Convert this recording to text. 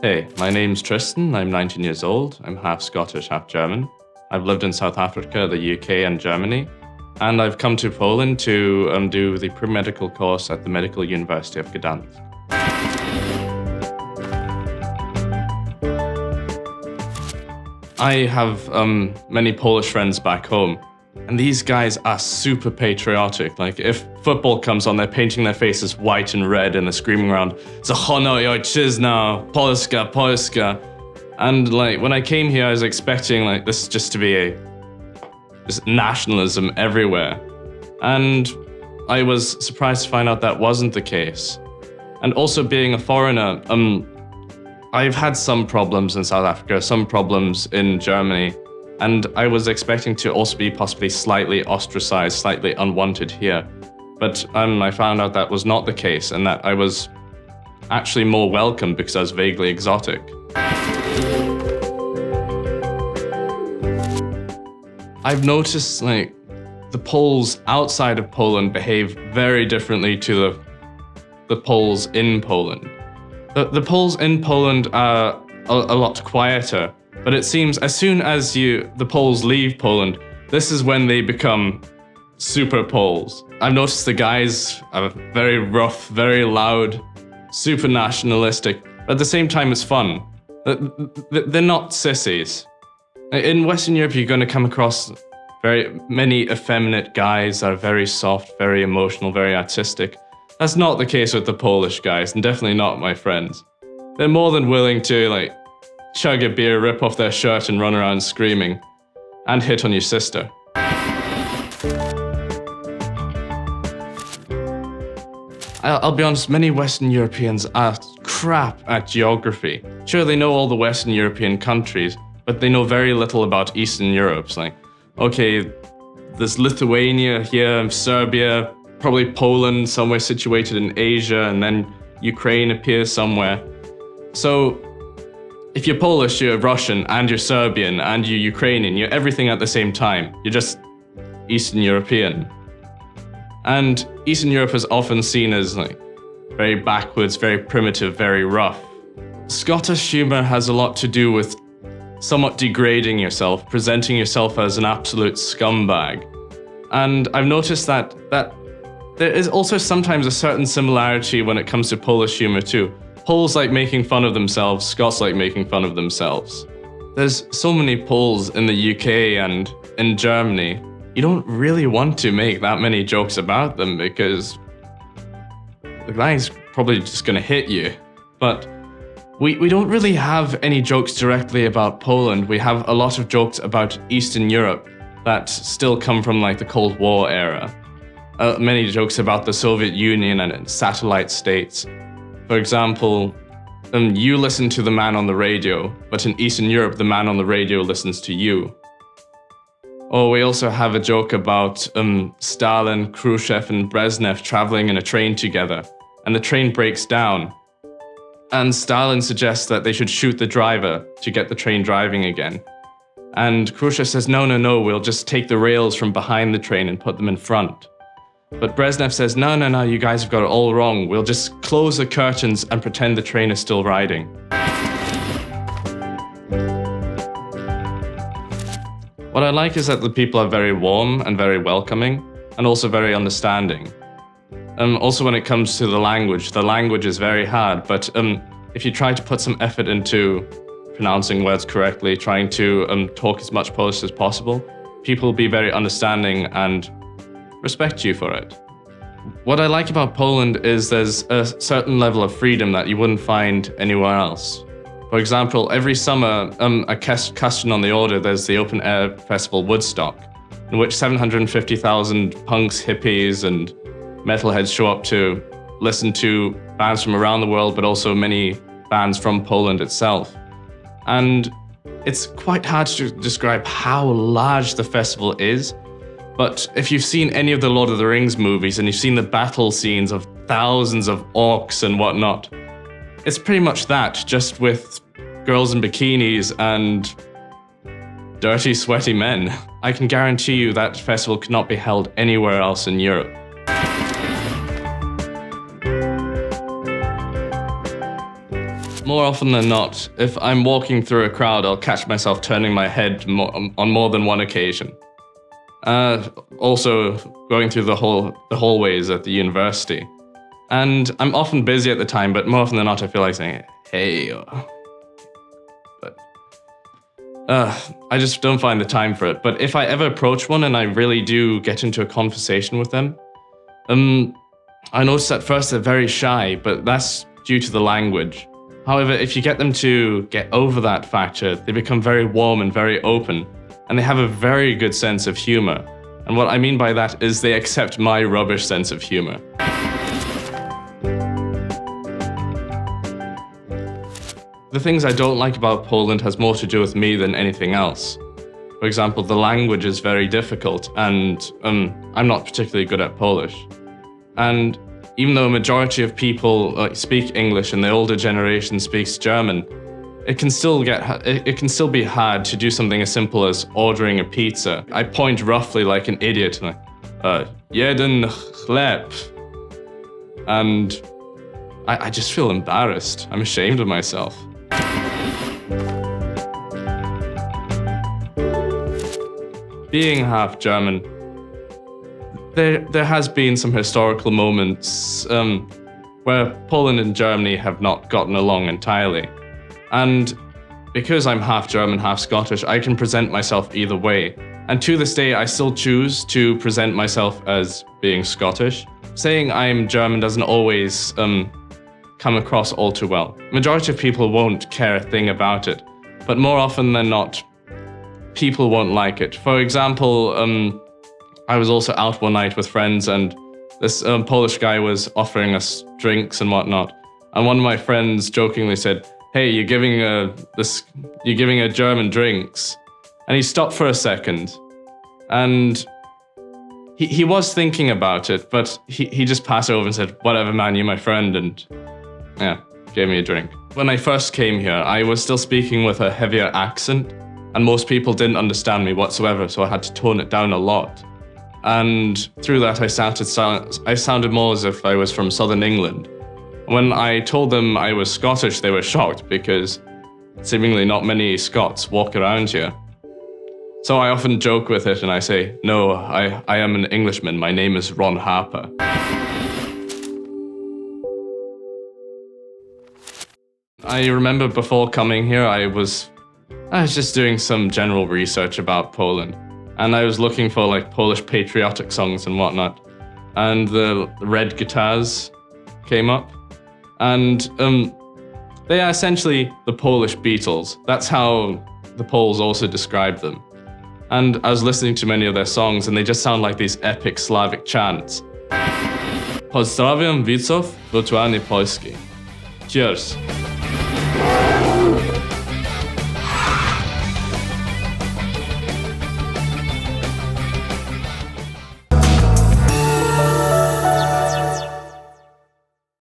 Hey, my name's Tristan. I'm 19 years old. I'm half Scottish, half German. I've lived in South Africa, the UK, and Germany. And I've come to Poland to do the pre-medical course at the Medical University of Gdańsk. I have many Polish friends back home, and these guys are super patriotic. Like, if football comes on, they're painting their faces white and red and they're screaming around, "Za honor i ojczyzna, Polska, Polska." And like, when I came here, I was expecting like this just to be just nationalism everywhere. And I was surprised to find out that wasn't the case. And also, being a foreigner, I've had some problems in South Africa, some problems in Germany, and I was expecting to also be possibly slightly ostracized, slightly unwanted here. But I found out that was not the case, and that I was actually more welcome because I was vaguely exotic. I've noticed like the Poles outside of Poland behave very differently to the Poles in Poland. The Poles in Poland are a lot quieter, but it seems as soon as the Poles leave Poland, this is when they become super Poles. I've noticed the guys are very rough, very loud, super nationalistic, but at the same time it's fun. They're not sissies. In Western Europe, you're going to come across very many effeminate guys that are very soft, very emotional, very artistic. That's not the case with the Polish guys, and definitely not my friends. They're more than willing to like chug a beer, rip off their shirt and run around screaming, and hit on your sister. I'll be honest, many Western Europeans are crap at geography. Sure, they know all the Western European countries, but they know very little about Eastern Europe. It's like, okay, there's Lithuania here, Serbia, probably Poland, somewhere situated in Asia, and then Ukraine appears somewhere. So if you're Polish, you're Russian, and you're Serbian, and you're Ukrainian, you're everything at the same time. You're just Eastern European. And Eastern Europe is often seen as like very backwards, very primitive, very rough. Scottish humor has a lot to do with somewhat degrading yourself, presenting yourself as an absolute scumbag. And I've noticed that there is also sometimes a certain similarity when it comes to Polish humor too. Poles like making fun of themselves, Scots like making fun of themselves. There's so many Poles in the UK and in Germany. You don't really want to make that many jokes about them because the guy's probably just gonna hit you. But we don't really have any jokes directly about Poland. We have a lot of jokes about Eastern Europe that still come from like the Cold War era. Many jokes about the Soviet Union and its satellite states. For example, you listen to the man on the radio, but in Eastern Europe, the man on the radio listens to you. Or we also have a joke about Stalin, Khrushchev, and Brezhnev traveling in a train together, and the train breaks down. And Stalin suggests that they should shoot the driver to get the train driving again. And Khrushchev says, no, we'll just take the rails from behind the train and put them in front. But Brezhnev says, no, you guys have got it all wrong. We'll just close the curtains and pretend the train is still riding. What I like is that the people are very warm and very welcoming, and also very understanding. Also when it comes to the language is very hard, but if you try to put some effort into pronouncing words correctly, trying to talk as much Polish as possible, people will be very understanding and respect you for it. What I like about Poland is there's a certain level of freedom that you wouldn't find anywhere else. For example, every summer, a question on the order, there's the open air festival Woodstock, in which 750,000 punks, hippies, and metalheads show up to listen to bands from around the world, but also many bands from Poland itself. And it's quite hard to describe how large the festival is. But if you've seen any of the Lord of the Rings movies and you've seen the battle scenes of thousands of orcs and whatnot, it's pretty much that, just with girls in bikinis and dirty, sweaty men. I can guarantee you that festival could not be held anywhere else in Europe. More often than not, if I'm walking through a crowd, I'll catch myself turning my head on more than one occasion. Also, going through the hallways at the university. And I'm often busy at the time, but more often than not, I feel like saying, hey. But I just don't find the time for it. But if I ever approach one and I really do get into a conversation with them, I notice at first they're very shy, but that's due to the language. However, if you get them to get over that factor, they become very warm and very open, and they have a very good sense of humor. And what I mean by that is they accept my rubbish sense of humor. The things I don't like about Poland has more to do with me than anything else. For example, the language is very difficult, and I'm not particularly good at Polish. And even though a majority of people speak English and the older generation speaks German, it can still be hard to do something as simple as ordering a pizza. I point roughly like an idiot, like, jeden chleb. And I just feel embarrassed. I'm ashamed of myself. Being half German, there has been some historical moments where Poland and Germany have not gotten along entirely. And because I'm half German, half Scottish, I can present myself either way. And to this day, I still choose to present myself as being Scottish. Saying I'm German doesn't always come across all too well. Majority of people won't care a thing about it, but more often than not, people won't like it. For example, I was also out one night with friends, and this Polish guy was offering us drinks and whatnot. And one of my friends jokingly said, "Hey, you're giving a German drinks." And he stopped for a second, and he was thinking about it, but he just passed over and said, "Whatever, man, you're my friend," and yeah, gave me a drink. When I first came here, I was still speaking with a heavier accent, and most people didn't understand me whatsoever, so I had to tone it down a lot. And through that, I sounded more as if I was from Southern England. When I told them I was Scottish, they were shocked because seemingly not many Scots walk around here. So I often joke with it and I say, "No, I am an Englishman. My name is Ron Harper." I remember before coming here, I was just doing some general research about Poland. And I was looking for like Polish patriotic songs and whatnot. And the Red Guitars came up. And they are essentially the Polish Beatles. That's how the Poles also describe them. And I was listening to many of their songs, and they just sound like these epic Slavic chants. Pozdrawiam widzów Wirtualnej Polski. Cheers.